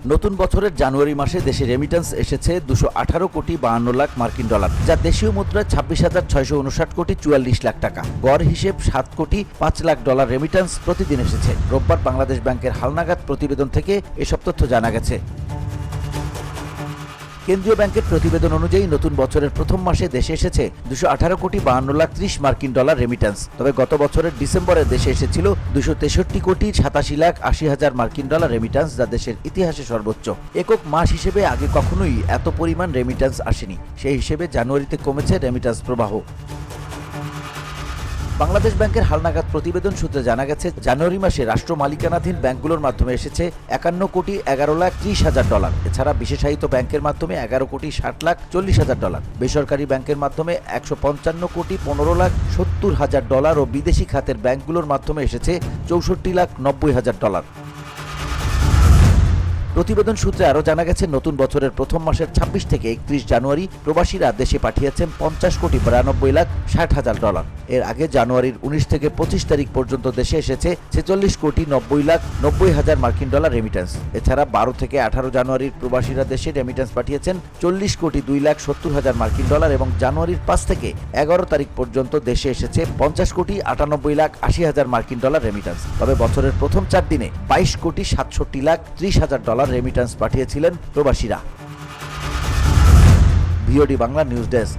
নতুন বছরের জানুয়ারি মাসে দেশে রেমিটেন্স এসেছে 218 কোটি 52 লাখ মার্কিন ডলার, যা দেশীয় মুদ্রায় 26,659 কোটি 44 লাখ টাকা। গড় হিসেব 7 কোটি 5 লাখ ডলার রেমিটেন্স প্রতিদিন এসেছে। রোববার বাংলাদেশ ব্যাংকের হালনাগাদ প্রতিবেদন থেকে এসব তথ্য জানা গেছে। কেন্দ্রীয় ব্যাংকের প্রতিবেদন অনুযায়ী নতুন বছরের প্রথম মাসে দেশে এসেছে 218 কোটি 52 লাখ 30 মার্কিন ডলার রেমিটেন্স। তবে গত বছরের ডিসেম্বরে দেশে এসেছিল 263 কোটি 87 লাখ 80 হাজার মার্কিন ডলার রেমিটেন্স, যা দেশের ইতিহাসে সর্বোচ্চ। একক মাস হিসেবে আগে কখনোই এত পরিমাণ রেমিটেন্স আসেনি। সেই হিসেবে জানুয়ারিতে কমেছে রেমিটেন্স প্রবাহ। বাংলাদেশ ব্যাংকের হালনাগাদ প্রতিবেদন সূত্রে জানা গেছে, জানুয়ারি মাসে রাষ্ট্র মালিকানাধীন ব্যাংকগুলোর মাধ্যমে এসেছে 51 কোটি 11 লাখ 30 হাজার ডলার। এছাড়া বিশেষায়িত ব্যাংকের মাধ্যমে 11 কোটি 60 লাখ 40 হাজার ডলার, বেসরকারি ব্যাংকের মাধ্যমে 155 কোটি 15 লাখ 70 হাজার ডলার ও বিদেশি খাতের ব্যাংকগুলোর মাধ্যমে এসেছে 64 লাখ 90 হাজার ডলার। প্রতিবেদন সূত্রে আরও জানা গেছে, নতুন বছরের প্রথম মাসের 26 থেকে 31 জানুয়ারি প্রবাসীরা দেশে পাঠিয়েছেন 50 কোটি 92 লাখ 60 হাজার ডলার। এর আগে জানুয়ারির 19 থেকে 25 তারিখ পর্যন্ত দেশে এসেছে 46 কোটি 90 লাখ 90 হাজার মার্কিন ডলার রেমিটেন্স। এছাড়া 12 থেকে 18 জানুয়ারির প্রবাসীরা দেশে রেমিটেন্স পাঠিয়েছেন 40 কোটি 2 লাখ 70 হাজার মার্কিন ডলার এবং জানুয়ারির 5 থেকে 11 তারিখ পর্যন্ত দেশে এসেছে 50 কোটি 98 লাখ 80 হাজার মার্কিন ডলার রেমিটেন্স। তবে বছরের প্রথম 4 দিনে 22 কোটি 67 লাখ 30 হাজার ডলার রেমিটেন্স পাঠিয়েছিলেন প্রবাসীরা। VOD Bangla news desk.